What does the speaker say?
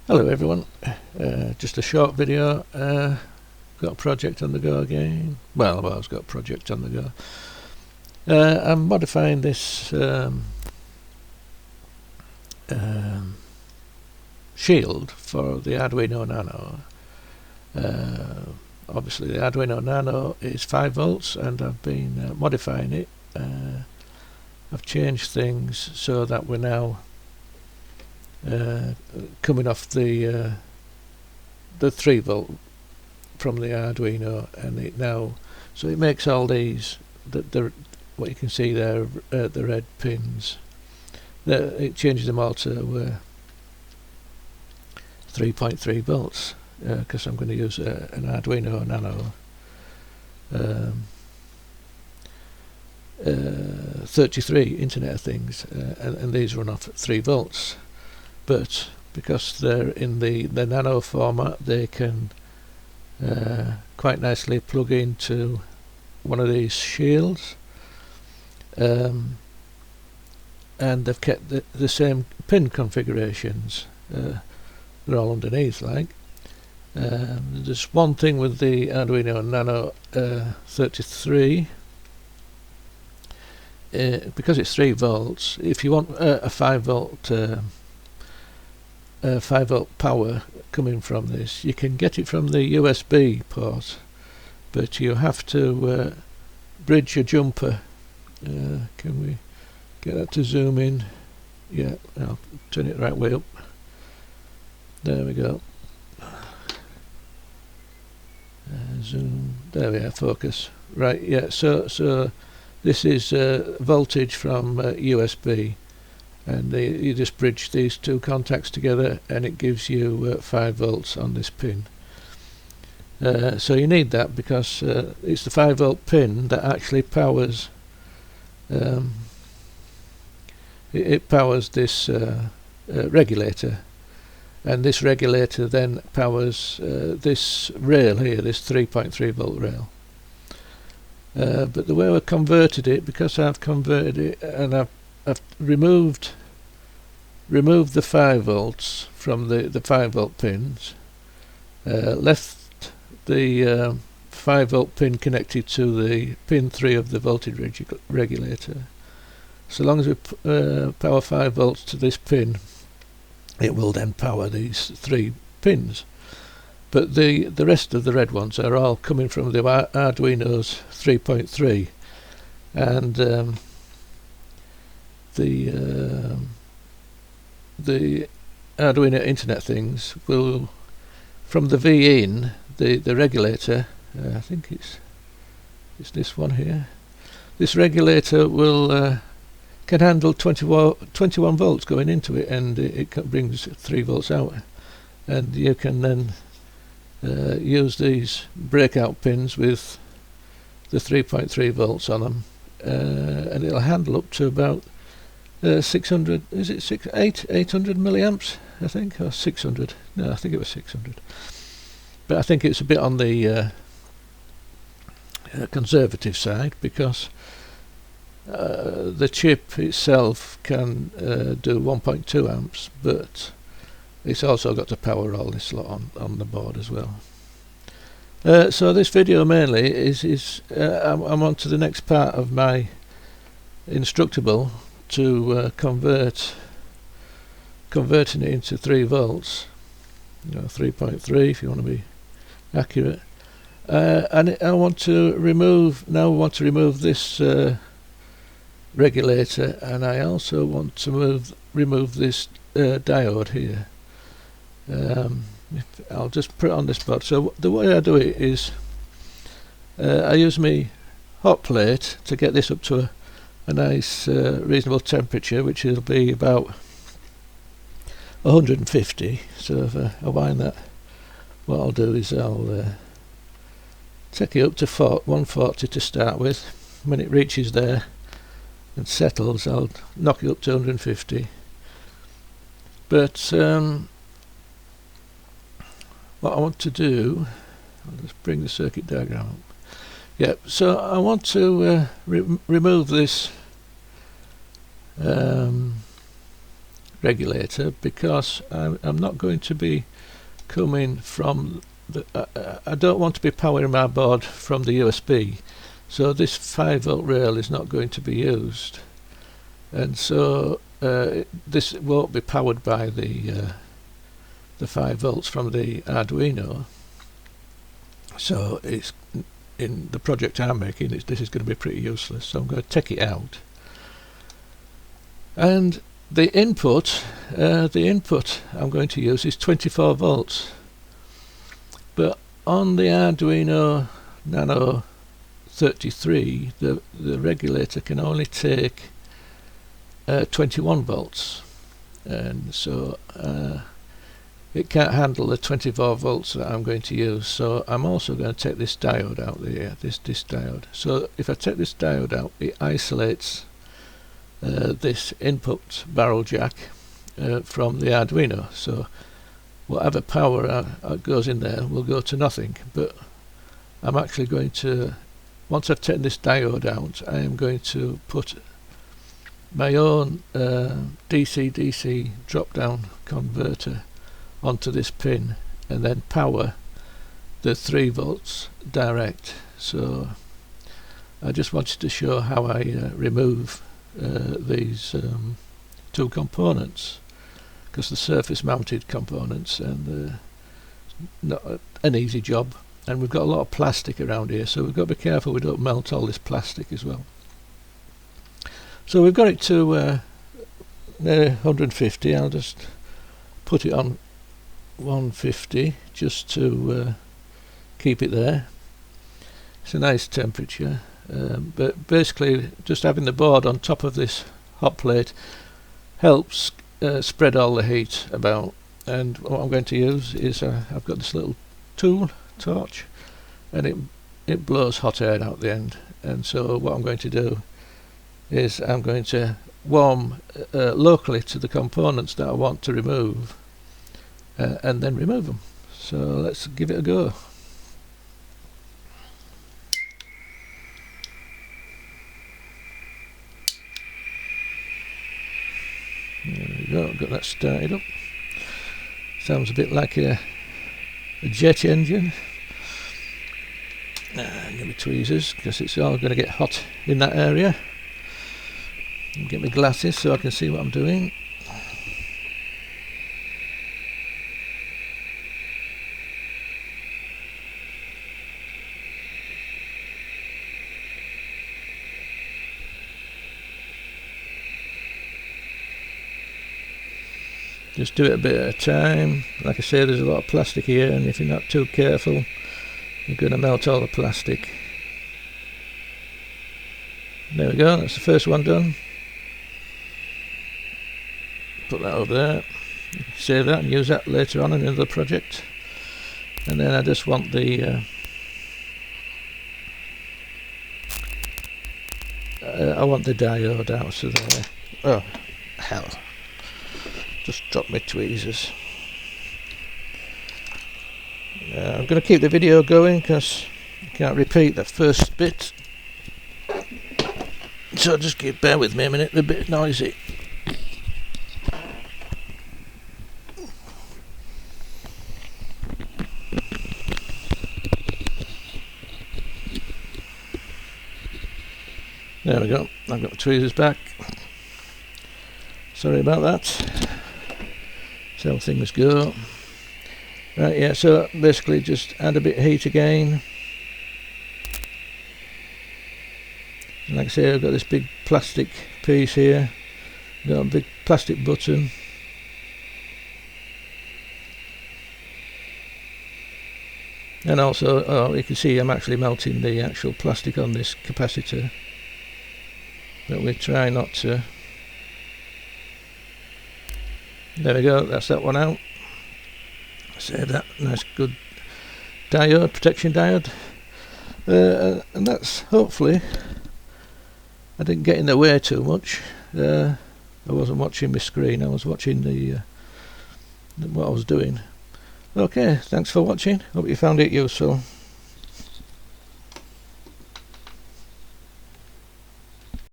Hello everyone, just a short video. Got a project on the go again. Well, I've always got a project on the go. I'm modifying this shield for the Arduino Nano. Obviously the Arduino Nano is 5 volts and I've been modifying it. I've changed things so that we're now coming off the 3 volt from the Arduino, and it now, so it makes all these what you can see there, the red pins, it changes them all to 3.3 volts because I'm going to use an Arduino Nano 33 Internet of Things, and these run off at 3 volts. But because they're in the nano format, they can quite nicely plug into one of these shields, and they've kept the same pin configurations. They're all underneath, like. There's one thing with the Arduino Nano 33. Because it's 3 volts, if you want a 5 volt 5 volt power coming from this, you can get it from the USB port, but you have to bridge your jumper. Can we get that to zoom in? Yeah, I'll turn it the right way up. There we go. Zoom. There we are. Focus. Right. Yeah. So this is voltage from USB. And you just bridge these two contacts together and it gives you 5 volts on this pin. So you need that because it's the 5 volt pin that actually powers it powers this regulator, and this regulator then powers this rail here, this 3.3 volt rail. But the way I converted it, because I've converted it and I've removed the 5 volts from the 5 volt pins, left the 5 volt pin connected to the pin 3 of the voltage regulator. So long as we power 5 volts to this pin, it will then power these 3 pins. But the rest of the red ones are all coming from the Arduino's 3.3, and the Arduino Internet Things will, from the V in, the regulator, I think it's this one here, this regulator will can handle 21 volts going into it, and it brings 3 volts out, and you can then use these breakout pins with the 3.3 volts on them, and it'll handle up to about 600, is it 800 milliamps, I think, or 600? No, I think it was 600. But I think it's a bit on the conservative side, because the chip itself can do 1.2 amps, but it's also got to power all this lot on the board as well. So this video mainly is I'm on to the next part of my Instructable to converting it into 3 volts, 3.3 if you want to be accurate, and I want to remove this regulator, and I also want to remove this diode here. I'll just put it on this board. So the way I do it is I use my hot plate to get this up to a nice reasonable temperature, which will be about 150. So if I wind that, what I'll do is I'll take it up to 140 to start with. When it reaches there and settles, I'll knock it up to 150. But what I want to do, I'll just bring the circuit diagram up. Yeah, so I want to remove this regulator, because I'm not going to be coming from I don't want to be powering my board from the USB, so this 5-volt rail is not going to be used, and so this won't be powered by the 5 volts from the Arduino. So it's in the project I'm making, this is going to be pretty useless, so I'm going to take it out. And the input I'm going to use is 24 volts, but on the Arduino Nano 33 the regulator can only take 21 volts, and so it can't handle the 24 volts that I'm going to use. So I'm also going to take this diode out there, this diode. So if I take this diode out, it isolates this input barrel jack from the Arduino, so whatever power goes in there will go to nothing. But I'm actually going to, once I've taken this diode out, I am going to put my own DC-DC drop-down converter onto this pin and then power the 3 volts direct. So I just wanted to show how I remove these two components, because the surface mounted components, and not an easy job, and we've got a lot of plastic around here, so we've got to be careful we don't melt all this plastic as well. So we've got it to nearly 150. I'll just put it on 150 just to keep it there. It's a nice temperature, but basically just having the board on top of this hot plate helps spread all the heat about. And what I'm going to use is I've got this little tool torch, and it blows hot air out the end. And so what I'm going to do is I'm going to warm locally to the components that I want to remove, and then remove them. So let's give it a go. There we go, got that started up. Sounds a bit like a jet engine. Give me tweezers, because it's all going to get hot in that area. Get my glasses so I can see what I'm doing. Just do it a bit at a time. Like I say, there's a lot of plastic here, and if you're not too careful, you're going to melt all the plastic. There we go, that's the first one done. Put that over there. You can save that and use that later on in another project. And then I just want the I want the diode out, so there. Oh hell! Just dropped my tweezers. I'm going to keep the video going because I can't repeat the first bit. So just bear with me a minute, they're a bit noisy. There we go, I've got the tweezers back. Sorry about that. That's how things go. Right, yeah, so basically just add a bit of heat again. And like I say, I've got this big plastic piece here. Got a big plastic button. And also, oh, you can see I'm actually melting the actual plastic on this capacitor. But we try not to. There we go, that's that one out. Save that, nice good diode, protection diode. And that's, hopefully, I didn't get in the way too much. I wasn't watching my screen, I was watching what I was doing. Okay, thanks for watching, hope you found it useful.